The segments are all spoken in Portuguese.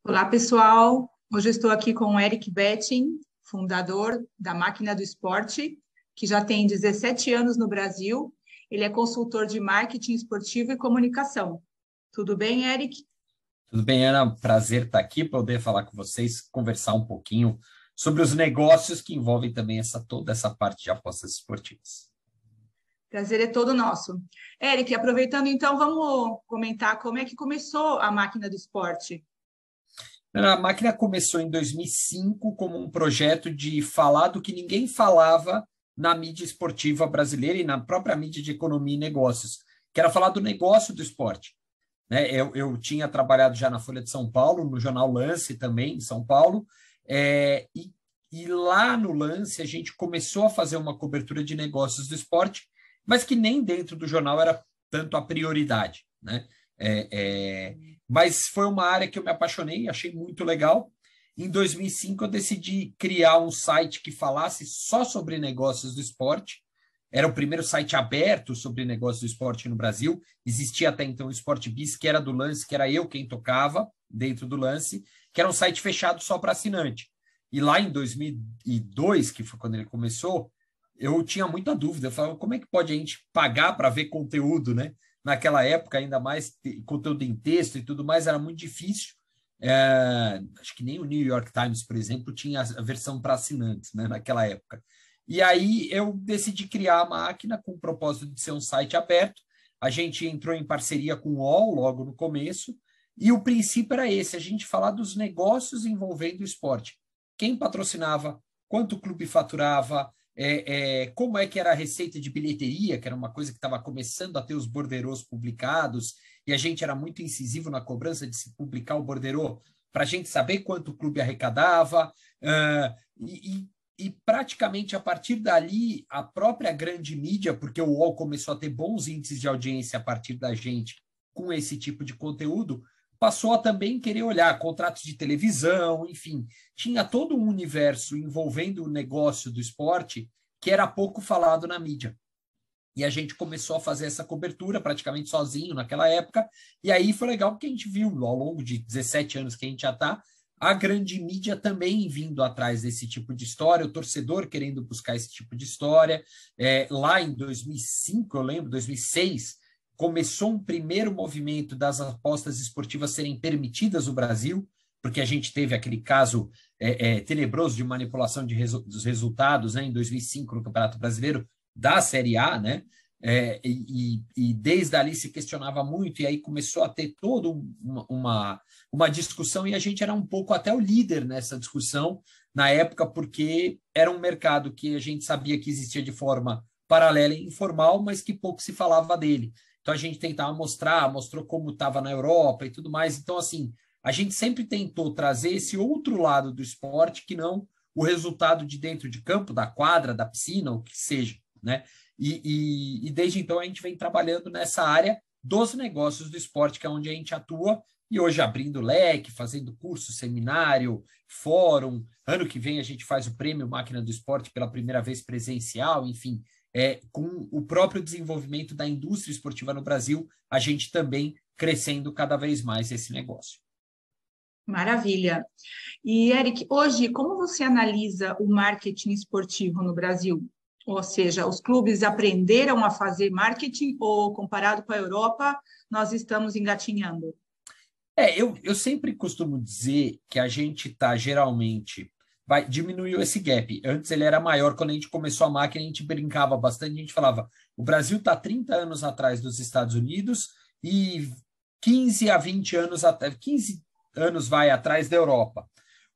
Olá, pessoal. Hoje eu estou aqui com o Eric Betting, fundador da Máquina do Esporte, que já tem 17 anos no Brasil. Ele é consultor de marketing esportivo e comunicação. Tudo bem, Eric? Tudo bem, Ana? Prazer estar aqui, poder falar com vocês, conversar um pouquinho sobre os negócios que envolvem também toda essa parte de apostas esportivas. Prazer é todo nosso. Eric, aproveitando então, vamos comentar como é que começou a Máquina do Esporte. A máquina começou em 2005 como um projeto de falar do que ninguém falava na mídia esportiva brasileira e na própria mídia de economia e negócios, que era falar do negócio do esporte. Né? Eu tinha trabalhado já na Folha de São Paulo, no jornal Lance também, em São Paulo, e lá no Lance a gente começou a fazer uma cobertura de negócios do esporte, mas que nem dentro do jornal era tanto a prioridade, né? Mas foi uma área que eu me apaixonei, achei muito legal. Em 2005 eu decidi criar um site que falasse só sobre negócios do esporte. Era o primeiro site aberto sobre negócios do esporte no Brasil. Existia até então o Sport Biz, que era do Lance, que era eu quem tocava dentro do Lance, que era um site fechado só para assinante. E lá em 2002, que foi quando ele começou, eu tinha muita dúvida. Eu falava, como é que pode a gente pagar para ver conteúdo, né? Naquela época, ainda mais conteúdo em texto e tudo mais, era muito difícil. Acho que nem o New York Times, por exemplo, tinha a versão para assinantes, né, naquela época. E aí eu decidi criar a máquina com o propósito de ser um site aberto. A gente entrou em parceria com o UOL logo no começo, e o princípio era esse, a gente falar dos negócios envolvendo o esporte. Quem patrocinava, quanto o clube faturava, como é que era a receita de bilheteria, que era uma coisa que estava começando a ter os borderôs publicados, e a gente era muito incisivo na cobrança de se publicar o borderô para a gente saber quanto o clube arrecadava, e praticamente a partir dali, a própria grande mídia, porque o UOL começou a ter bons índices de audiência a partir da gente com esse tipo de conteúdo, passou a também querer olhar contratos de televisão, enfim, tinha todo um universo envolvendo o negócio do esporte que era pouco falado na mídia. E a gente começou a fazer essa cobertura praticamente sozinho naquela época, e aí foi legal porque a gente viu, ao longo de 17 anos que a gente já está, a grande mídia também vindo atrás desse tipo de história, o torcedor querendo buscar esse tipo de história. Lá em 2005, eu lembro, 2006, começou um primeiro movimento das apostas esportivas serem permitidas no Brasil, porque a gente teve aquele caso tenebroso de manipulação dos resultados, né, em 2005 no Campeonato Brasileiro da Série A, né? E desde ali se questionava muito, e aí começou a ter toda uma discussão, e a gente era um pouco até o líder nessa discussão na época, porque era um mercado que a gente sabia que existia de forma paralela e informal, mas que pouco se falava dele. Então a gente tentava mostrou como estava na Europa e tudo mais. Então, assim, a gente sempre tentou trazer esse outro lado do esporte, que não o resultado de dentro de campo, da quadra, da piscina, o que seja, né? E desde então a gente vem trabalhando nessa área dos negócios do esporte, que é onde a gente atua, e hoje abrindo leque, fazendo curso, seminário, fórum. Ano que vem a gente faz o prêmio Máquina do Esporte pela primeira vez presencial, enfim, com o próprio desenvolvimento da indústria esportiva no Brasil, a gente também crescendo cada vez mais esse negócio. Maravilha. E, Eric, hoje, como você analisa o marketing esportivo no Brasil? Ou seja, os clubes aprenderam a fazer marketing ou, comparado com a Europa, nós estamos engatinhando? Eu sempre costumo dizer que a gente está geralmente diminuiu esse gap. Antes ele era maior, quando a gente começou a máquina, a gente brincava bastante, a gente falava, o Brasil está 30 anos atrás dos Estados Unidos e 15 a 20 anos, 15 anos vai atrás da Europa.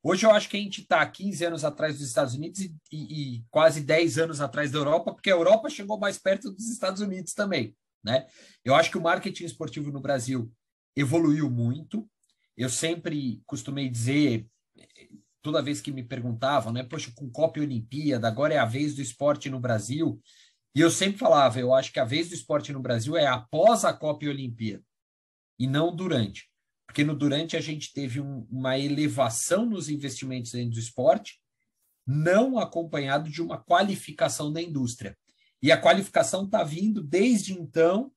Hoje eu acho que a gente está 15 anos atrás dos Estados Unidos e quase 10 anos atrás da Europa, porque a Europa chegou mais perto dos Estados Unidos também, né? Eu acho que o marketing esportivo no Brasil evoluiu muito. Eu sempre costumei dizer, toda vez que me perguntavam, né, poxa, com Copa e Olimpíada, agora é a vez do esporte no Brasil. E eu sempre falava, eu acho que a vez do esporte no Brasil é após a Copa e Olimpíada, e não durante. Porque no durante a gente teve uma elevação nos investimentos dentro do esporte, não acompanhado de uma qualificação da indústria. E a qualificação está vindo, desde então,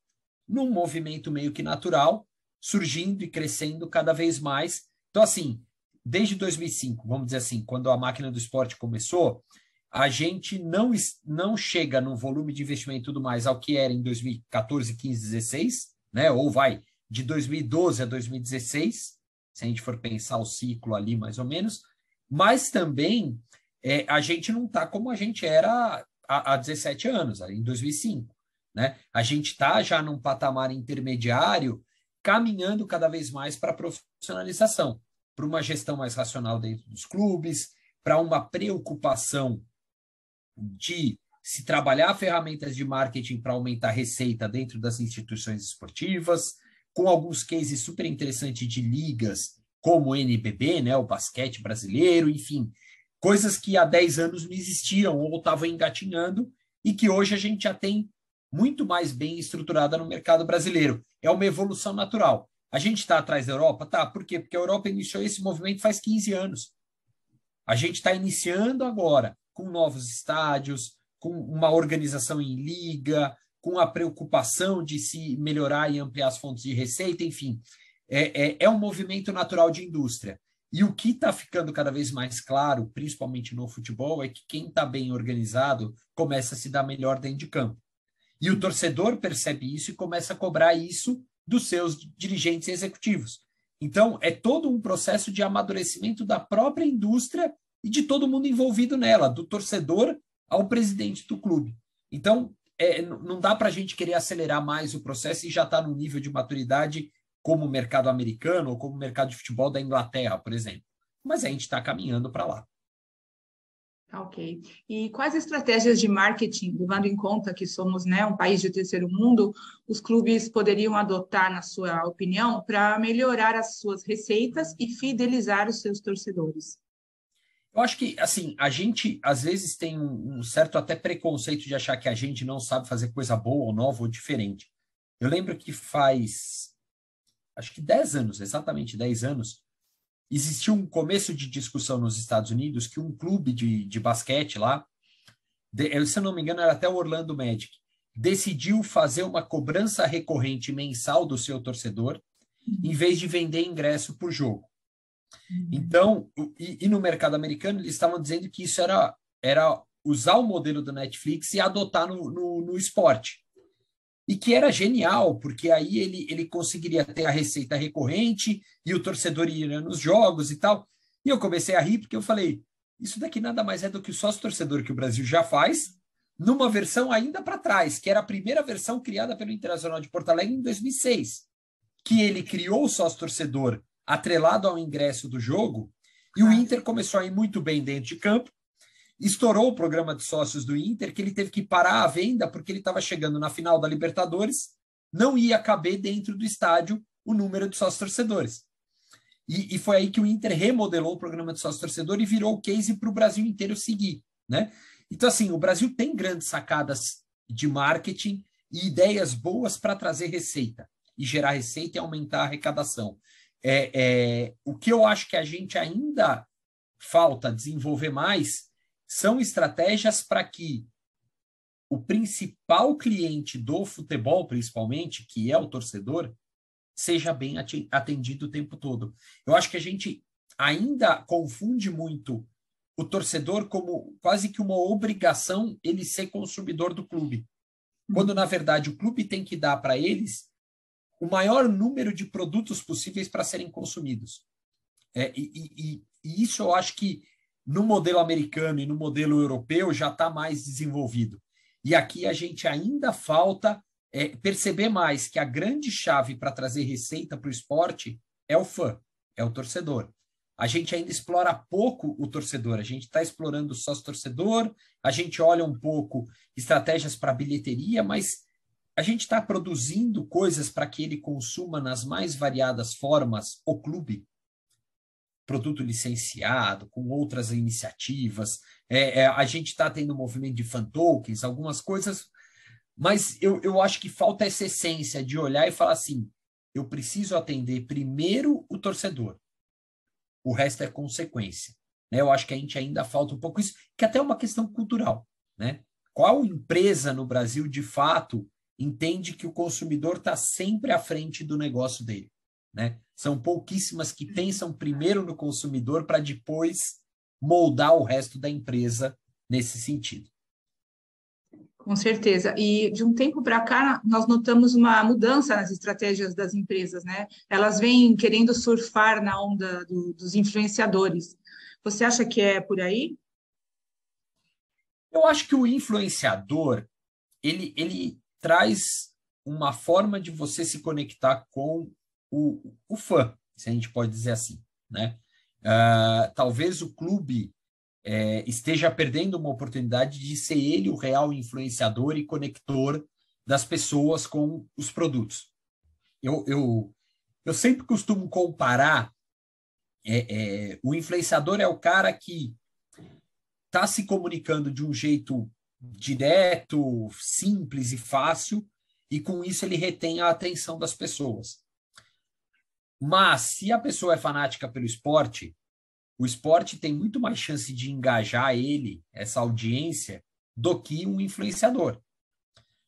num movimento meio que natural, surgindo e crescendo cada vez mais, Então, assim, desde 2005, vamos dizer assim, quando a máquina do esporte começou, a gente não chega no volume de investimento e tudo mais ao que era em 2014, 15, 16, né? Ou vai de 2012 a 2016, se a gente for pensar o ciclo ali mais ou menos, mas também a gente não está como a gente era há 17 anos, ali em 2005, né? A gente está já num patamar intermediário, caminhando cada vez mais para a profissionalização, para uma gestão mais racional dentro dos clubes, para uma preocupação de se trabalhar ferramentas de marketing para aumentar a receita dentro das instituições esportivas, com alguns cases super interessantes de ligas, como o NBB, né, o basquete brasileiro, enfim, coisas que há 10 anos não existiam ou estavam engatinhando e que hoje a gente já tem muito mais bem estruturada no mercado brasileiro. É uma evolução natural. A gente está atrás da Europa? Tá. Por quê? Porque a Europa iniciou esse movimento faz 15 anos. A gente está iniciando agora com novos estádios, com uma organização em liga, com a preocupação de se melhorar e ampliar as fontes de receita, enfim. É um movimento natural de indústria. E o que está ficando cada vez mais claro, principalmente no futebol, é que quem está bem organizado começa a se dar melhor dentro de campo. E o torcedor percebe isso e começa a cobrar isso dos seus dirigentes executivos. Então, é todo um processo de amadurecimento da própria indústria e de todo mundo envolvido nela, do torcedor ao presidente do clube. Então, não dá para a gente querer acelerar mais o processo e já está no nível de maturidade como o mercado americano ou como o mercado de futebol da Inglaterra, por exemplo. Mas a gente está caminhando para lá. Ok. E quais estratégias de marketing, levando em conta que somos, né, um país de terceiro mundo, os clubes poderiam adotar, na sua opinião, para melhorar as suas receitas e fidelizar os seus torcedores? Eu acho que, assim, a gente, às vezes, tem um certo até preconceito de achar que a gente não sabe fazer coisa boa ou nova ou diferente. Eu lembro que faz, acho que 10 anos, exatamente 10 anos, existiu um começo de discussão nos Estados Unidos que um clube de basquete lá, se eu não me engano, era até o Orlando Magic, decidiu fazer uma cobrança recorrente mensal do seu torcedor, em vez de vender ingresso por jogo. Então, e no mercado americano, eles estavam dizendo que isso era usar o modelo do Netflix e adotar no esporte. E que era genial, porque aí ele conseguiria ter a receita recorrente e o torcedor iria nos jogos e tal. E eu comecei a rir, porque eu falei, isso daqui nada mais é do que o sócio-torcedor que o Brasil já faz, numa versão ainda para trás, que era a primeira versão criada pelo Internacional de Porto Alegre em 2006, que ele criou o sócio-torcedor atrelado ao ingresso do jogo, e o Inter começou a ir muito bem dentro de campo, estourou o programa de sócios do Inter, que ele teve que parar a venda porque ele estava chegando na final da Libertadores, não ia caber dentro do estádio o número de sócios-torcedores. E foi aí que o Inter remodelou o programa de sócio-torcedor e virou o case para o Brasil inteiro seguir, né? Então, assim, o Brasil tem grandes sacadas de marketing e ideias boas para trazer receita, e gerar receita e aumentar a arrecadação. O que eu acho que a gente ainda falta desenvolver mais são estratégias para que o principal cliente do futebol, principalmente, que é o torcedor, seja bem atendido o tempo todo. Eu acho que a gente ainda confunde muito o torcedor como quase que uma obrigação ele ser consumidor do clube, quando, na verdade, o clube tem que dar para eles o maior número de produtos possíveis para serem consumidos. E isso eu acho que no modelo americano e no modelo europeu já está mais desenvolvido. E aqui a gente ainda falta perceber mais que a grande chave para trazer receita para o esporte é o fã, é o torcedor. A gente ainda explora pouco o torcedor, a gente está explorando o sócio-torcedor, a gente olha um pouco estratégias para bilheteria, mas a gente está produzindo coisas para que ele consuma nas mais variadas formas o clube. Produto licenciado, com outras iniciativas. A gente está tendo um movimento de fan tokens, algumas coisas, mas eu acho que falta essa essência de olhar e falar assim, eu preciso atender primeiro o torcedor. O resto é consequência. Né? Eu acho que a gente ainda falta um pouco isso, que até é uma questão cultural. Né? Qual empresa no Brasil, de fato, entende que o consumidor está sempre à frente do negócio dele? né? São pouquíssimas que pensam primeiro no consumidor para depois moldar o resto da empresa nesse sentido. Com certeza. E de um tempo para cá, nós notamos uma mudança nas estratégias das empresas, né? Elas vêm querendo surfar na onda dos influenciadores. Você acha que é por aí? Eu acho que o influenciador, ele traz uma forma de você se conectar com o fã, se a gente pode dizer assim, né? Talvez o clube esteja perdendo uma oportunidade de ser ele o real influenciador e conector das pessoas com os produtos. Eu sempre costumo comparar o influenciador é o cara que está se comunicando de um jeito direto, simples e fácil, e com isso ele retém a atenção das pessoas. Mas, se a pessoa é fanática pelo esporte, o esporte tem muito mais chance de engajar ele, essa audiência, do que um influenciador.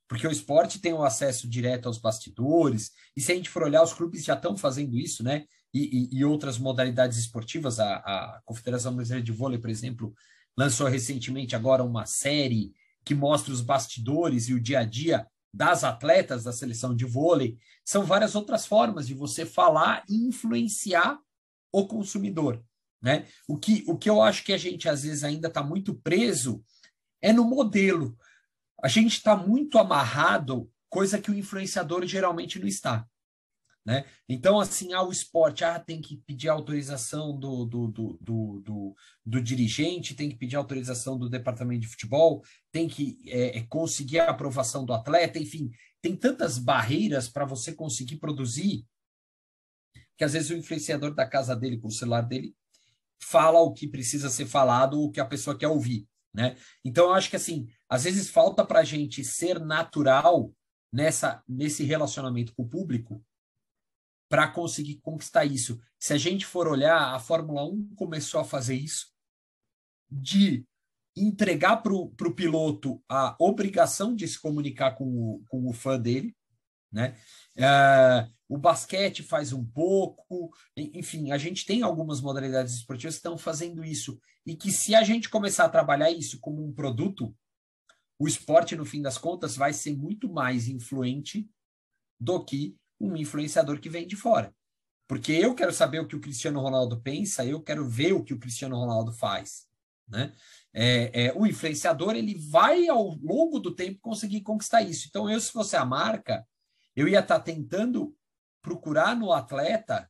Porque o esporte tem um acesso direto aos bastidores, e se a gente for olhar, os clubes já estão fazendo isso, né? E outras modalidades esportivas, a Confederação Brasileira de Vôlei, por exemplo, lançou recentemente agora uma série que mostra os bastidores e o dia a dia das atletas da seleção de vôlei. São várias outras formas de você falar e influenciar o consumidor, né? O que eu acho que a gente às vezes ainda está muito preso é no modelo. A gente está muito amarrado, coisa que o influenciador geralmente não está, né? Então, assim, o esporte tem que pedir autorização do dirigente, tem que pedir autorização do departamento de futebol, tem que conseguir a aprovação do atleta, enfim, tem tantas barreiras para você conseguir produzir que às vezes o influenciador da casa dele, com o celular dele, fala o que precisa ser falado, o que a pessoa quer ouvir, né? Então, eu acho que, assim, às vezes falta para a gente ser natural nesse relacionamento com o público para conseguir conquistar isso. Se a gente for olhar, a Fórmula 1 começou a fazer isso, de entregar para o piloto a obrigação de se comunicar com o fã dele, né? O basquete faz um pouco, enfim, a gente tem algumas modalidades esportivas que estão fazendo isso, e que se a gente começar a trabalhar isso como um produto, o esporte, no fim das contas, vai ser muito mais influente do que um influenciador que vem de fora. Porque eu quero saber o que o Cristiano Ronaldo pensa, eu quero ver o que o Cristiano Ronaldo faz, né? O influenciador, ele vai, ao longo do tempo, conseguir conquistar isso. Então, se fosse a marca, eu ia estar tentando procurar no atleta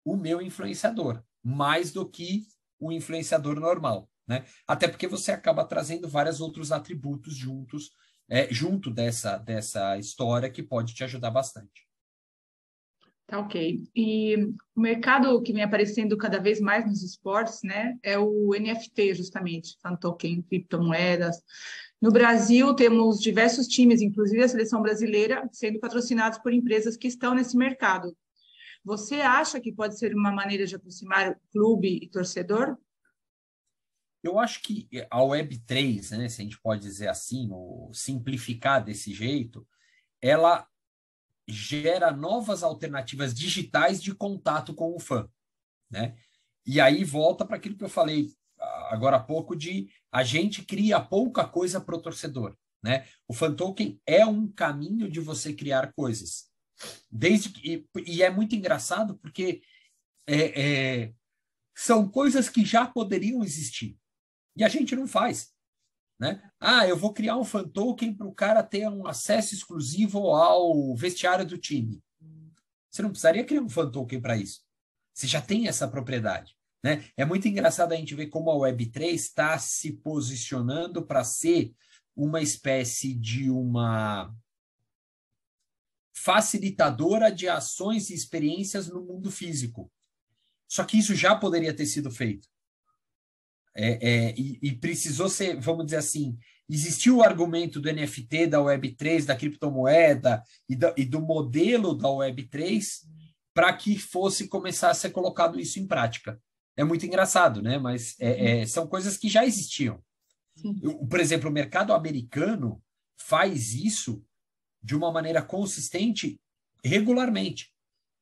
o meu influenciador, mais do que o influenciador normal, né? Até porque você acaba trazendo vários outros atributos junto dessa história que pode te ajudar bastante. Tá, ok. E o mercado que vem aparecendo cada vez mais nos esportes, né, é o NFT, justamente, fan token, criptomoedas. No Brasil, temos diversos times, inclusive a seleção brasileira, sendo patrocinados por empresas que estão nesse mercado. Você acha que pode ser uma maneira de aproximar o clube e torcedor? Eu acho que a Web3, né, se a gente pode dizer assim, ou simplificar desse jeito, ela gera novas alternativas digitais de contato com o fã, né? E aí volta para aquilo que eu falei agora há pouco de a gente cria pouca coisa para o torcedor, né? O fan token é um caminho de você criar coisas. E é muito engraçado porque são coisas que já poderiam existir e a gente não faz, né? Eu vou criar um fan token para o cara ter um acesso exclusivo ao vestiário do time. Você não precisaria criar um fan token para isso. Você já tem essa propriedade, né? É muito engraçado a gente ver como a Web3 está se posicionando para ser uma espécie de uma facilitadora de ações e experiências no mundo físico. Só que isso já poderia ter sido feito. E precisou ser, vamos dizer assim, existiu o argumento do NFT, da Web3, da criptomoeda e do modelo da Web3 para que fosse começar a ser colocado isso em prática. É muito engraçado, né? Mas são coisas que já existiam. Por exemplo, o mercado americano faz isso de uma maneira consistente regularmente.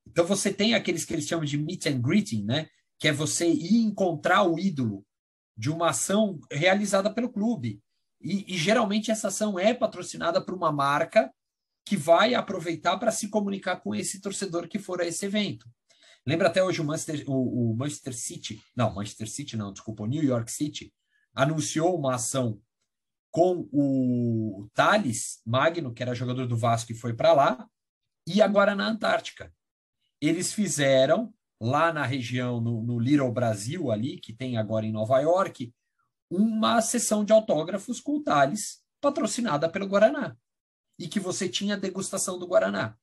Então, você tem aqueles que eles chamam de meet and greeting, né? Que é você ir encontrar o ídolo de uma ação realizada pelo clube. E geralmente essa ação é patrocinada por uma marca que vai aproveitar para se comunicar com esse torcedor que for a esse evento. Lembra até hoje o Manchester City, desculpa, o New York City, anunciou uma ação com o Thales Magno, que era jogador do Vasco e foi para lá, e agora na Antártica. Eles fizeram, lá na região, no Little Brasil, ali, que tem agora em Nova York, uma sessão de autógrafos com o Thales, patrocinada pelo Guaraná, e que você tinha degustação do Guaraná.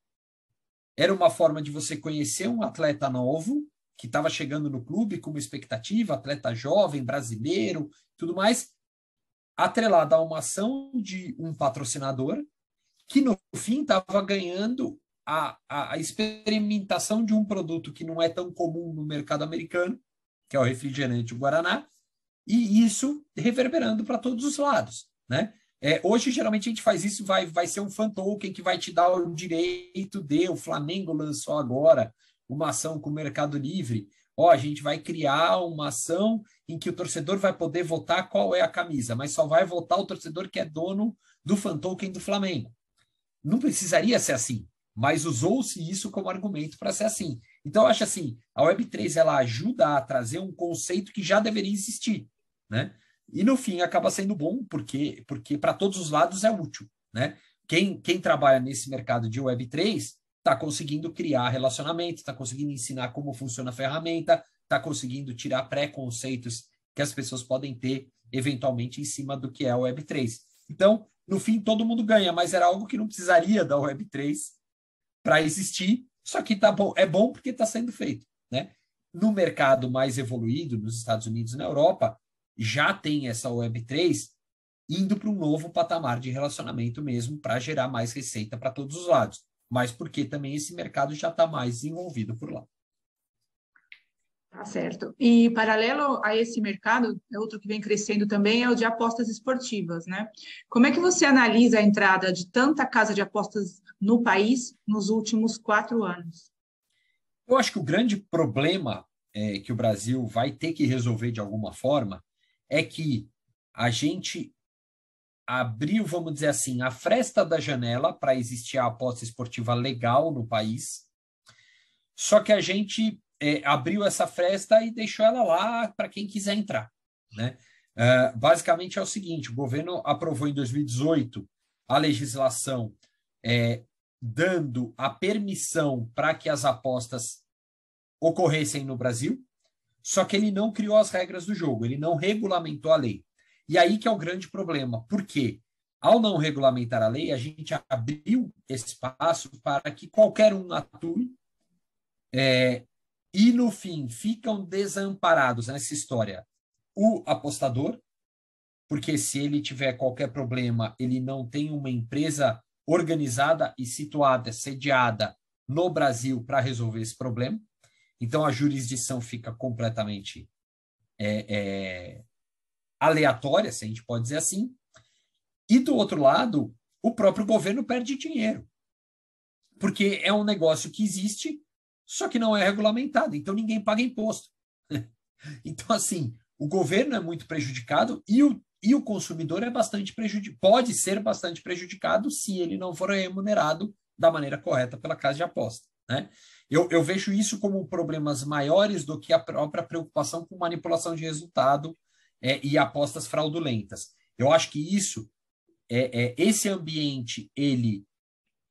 Era uma forma de você conhecer um atleta novo, que estava chegando no clube com uma expectativa, atleta jovem, brasileiro, tudo mais, atrelada a uma ação de um patrocinador, que no fim estava ganhando a experimentação de um produto que não é tão comum no mercado americano, que é o refrigerante Guaraná, e isso reverberando para todos os lados, né? Hoje, geralmente, a gente faz isso, vai ser um fan token que vai te dar o direito de... O Flamengo lançou agora uma ação com o Mercado Livre. A gente vai criar uma ação em que o torcedor vai poder votar qual é a camisa, mas só vai votar o torcedor que é dono do fan token do Flamengo. Não precisaria ser assim, mas usou-se isso como argumento para ser assim. Então, eu acho assim, a Web3 ela ajuda a trazer um conceito que já deveria existir, né? E no fim acaba sendo bom, porque para todos os lados é útil, né? Quem trabalha nesse mercado de Web3 está conseguindo criar relacionamento, está conseguindo ensinar como funciona a ferramenta, está conseguindo tirar preconceitos que as pessoas podem ter eventualmente em cima do que é a Web3. Então, no fim, todo mundo ganha, mas era algo que não precisaria da Web3 para existir, só que tá bom, é bom porque está sendo feito, né? No mercado mais evoluído, nos Estados Unidos e na Europa, já tem essa Web3 indo para um novo patamar de relacionamento mesmo para gerar mais receita para todos os lados, mas porque também esse mercado já está mais desenvolvido por lá. Tá certo. E paralelo a esse mercado, outro que vem crescendo também é o de apostas esportivas, né? Como é que você analisa a entrada de tanta casa de apostas no país nos últimos 4 anos? Eu acho que o grande problema que o Brasil vai ter que resolver de alguma forma é que a gente abriu, vamos dizer assim, a fresta da janela para existir a aposta esportiva legal no país, só que a gente abriu essa fresta e deixou ela lá para quem quiser entrar, né? Basicamente é o seguinte, o governo aprovou em 2018 a legislação dando a permissão para que as apostas ocorressem no Brasil, só que ele não criou as regras do jogo, ele não regulamentou a lei. E aí que é o grande problema. Por quê? Ao não regulamentar a lei, a gente abriu espaço para que qualquer um atue e, no fim, ficam desamparados nessa história o apostador, porque se ele tiver qualquer problema, ele não tem uma empresa organizada e situada, sediada no Brasil para resolver esse problema. Então, a jurisdição fica completamente aleatória, se a gente pode dizer assim. E, do outro lado, o próprio governo perde dinheiro, porque é um negócio que existe, só que não é regulamentado, então ninguém paga imposto. Então, assim, o governo é muito prejudicado e o consumidor é pode ser bastante prejudicado se ele não for remunerado da maneira correta pela casa de aposta, né? Eu vejo isso como problemas maiores do que a própria preocupação com manipulação de resultado e apostas fraudulentas. Eu acho que esse ambiente, ele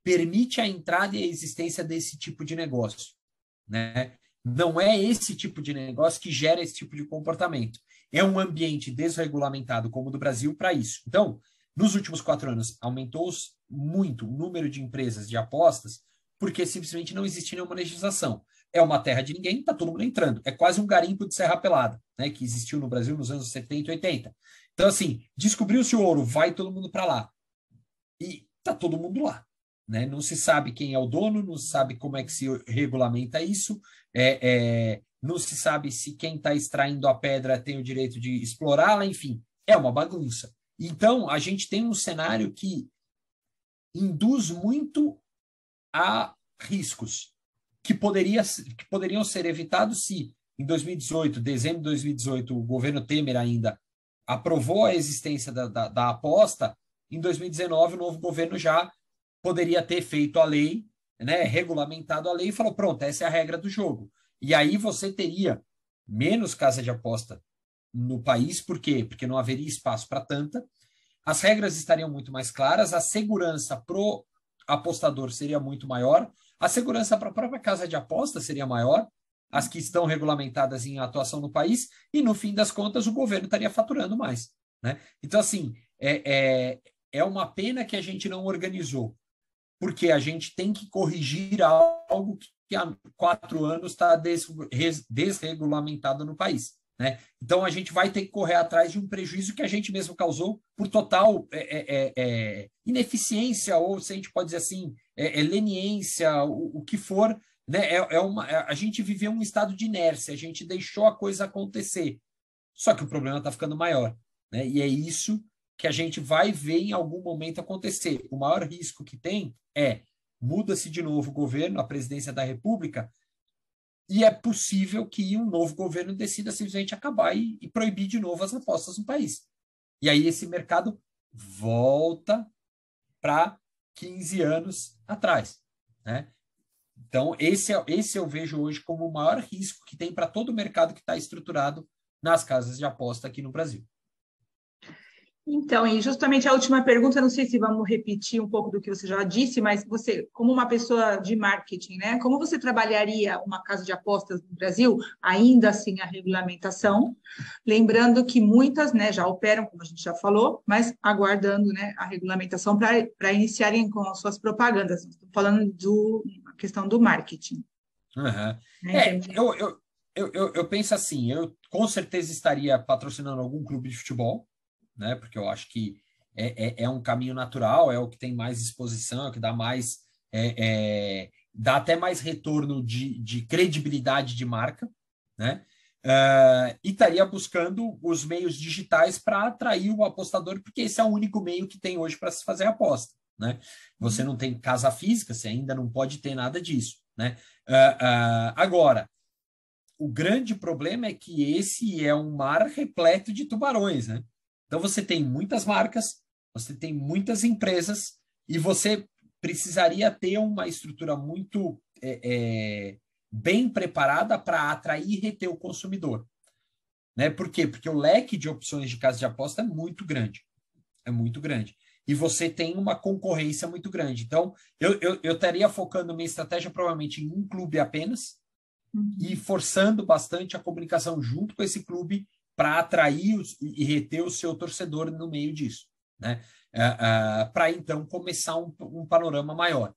permite a entrada e a existência desse tipo de negócio, né? Não é esse tipo de negócio que gera esse tipo de comportamento. É um ambiente desregulamentado como o do Brasil para isso. Então, nos últimos 4 anos, aumentou muito o número de empresas de apostas porque simplesmente não existe nenhuma legislação. É uma terra de ninguém, está todo mundo entrando. É quase um garimpo de Serra Pelada, né, que existiu no Brasil nos anos 70 e 80. Então, assim, descobriu-se o ouro, vai todo mundo para lá. E está todo mundo lá. Né? Não se sabe quem é o dono, não se sabe como é que se regulamenta isso, não se sabe se quem está extraindo a pedra tem o direito de explorá-la, enfim, é uma bagunça. Então, a gente tem um cenário que induz muito a riscos, que poderiam ser evitados se, em 2018, dezembro de 2018, o governo Temer ainda aprovou a existência da aposta. Em 2019, o novo governo já poderia ter feito a lei, né, regulamentado a lei e falou, pronto, essa é a regra do jogo. E aí você teria menos casa de aposta no país. Por quê? Porque não haveria espaço para tanta. As regras estariam muito mais claras, a segurança pro apostador seria muito maior, a segurança para a própria casa de aposta seria maior, as que estão regulamentadas em atuação no país, e no fim das contas o governo estaria faturando mais, né? Então, assim, é uma pena que a gente não organizou, porque a gente tem que corrigir algo que há 4 anos está desregulamentado no país, né? Então, a gente vai ter que correr atrás de um prejuízo que a gente mesmo causou por total ineficiência, ou se a gente pode dizer assim, leniência, o que for, né? A gente viveu um estado de inércia, a gente deixou a coisa acontecer. Só que o problema está ficando maior, né? E é isso que a gente vai ver em algum momento acontecer. O maior risco que tem muda-se de novo o governo, a presidência da República, e é possível que um novo governo decida simplesmente acabar e proibir de novo as apostas no país. E aí esse mercado volta para 15 anos atrás, né? Então, esse eu vejo hoje como o maior risco que tem para todo o mercado que está estruturado nas casas de aposta aqui no Brasil. Então, e justamente a última pergunta, não sei se vamos repetir um pouco do que você já disse, mas você, como uma pessoa de marketing, né, como você trabalharia uma casa de apostas no Brasil, ainda assim a regulamentação, lembrando que muitas, né, já operam, como a gente já falou, mas aguardando, né, a regulamentação para iniciarem com as suas propagandas. Estou falando da questão do marketing. Uhum. Né, eu penso assim, eu com certeza estaria patrocinando algum clube de futebol, né? Porque eu acho que é um caminho natural, é o que tem mais exposição, é o que dá mais, dá até mais retorno de credibilidade de marca, né? E estaria buscando os meios digitais para atrair o apostador, porque esse é o único meio que tem hoje para se fazer aposta, né? Você não tem casa física, você ainda não pode ter nada disso, né? Agora, o grande problema é que esse é um mar repleto de tubarões, né? Então, você tem muitas marcas, você tem muitas empresas, e você precisaria ter uma estrutura muito bem preparada para atrair e reter o consumidor. Né? Por quê? Porque o leque de opções de casa de aposta é muito grande. É muito grande. E você tem uma concorrência muito grande. Então, eu estaria focando minha estratégia provavelmente em um clube apenas, e forçando bastante a comunicação junto com esse clube para atrair e reter o seu torcedor no meio disso, né? Para então começar um panorama maior.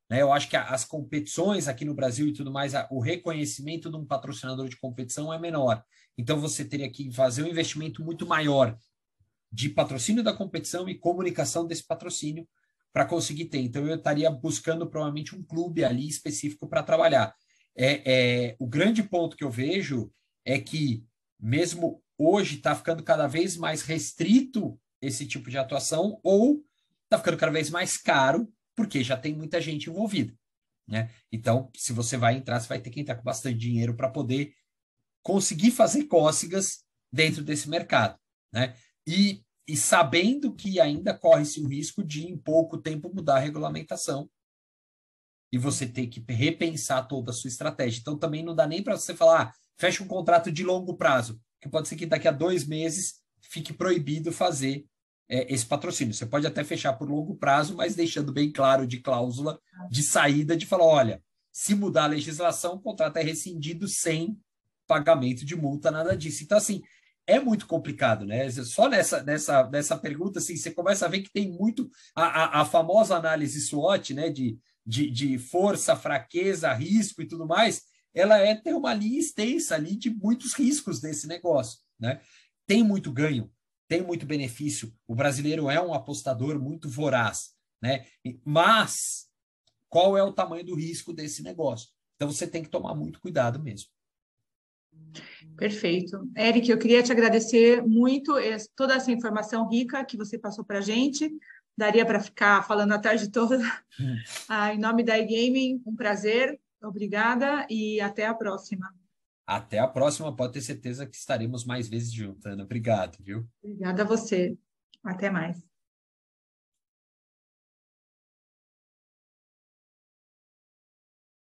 Né? Eu acho que as competições aqui no Brasil e tudo mais, o reconhecimento de um patrocinador de competição é menor. Então você teria que fazer um investimento muito maior de patrocínio da competição e comunicação desse patrocínio para conseguir ter. Então eu estaria buscando provavelmente um clube ali específico para trabalhar. O grande ponto que eu vejo é que mesmo hoje está ficando cada vez mais restrito esse tipo de atuação, ou está ficando cada vez mais caro, porque já tem muita gente envolvida, né? Então, se você vai entrar, você vai ter que entrar com bastante dinheiro para poder conseguir fazer cócegas dentro desse mercado, né? E sabendo que ainda corre-se o risco de, em pouco tempo, mudar a regulamentação e você ter que repensar toda a sua estratégia. Então, também não dá nem para você falar, fecha um contrato de longo prazo, que pode ser que daqui a 2 meses fique proibido fazer esse patrocínio. Você pode até fechar por longo prazo, mas deixando bem claro de cláusula de saída, de falar, olha, se mudar a legislação, o contrato é rescindido sem pagamento de multa, nada disso. Então, assim, é muito complicado, né? Só nessa pergunta, assim, você começa a ver que tem muito a famosa análise SWOT, né? De força, fraqueza, risco e tudo mais, ela tem uma linha extensa ali de muitos riscos desse negócio, né? Tem muito ganho, tem muito benefício. O brasileiro é um apostador muito voraz, né? Mas qual é o tamanho do risco desse negócio? Então você tem que tomar muito cuidado mesmo. Perfeito. Eric, eu queria te agradecer muito toda essa informação rica que você passou para a gente. Daria para ficar falando a tarde toda. Em nome da iGaming, um prazer. Obrigada e até a próxima. Até a próxima, pode ter certeza que estaremos mais vezes juntos, Ana. Obrigado, viu? Obrigada a você. Até mais.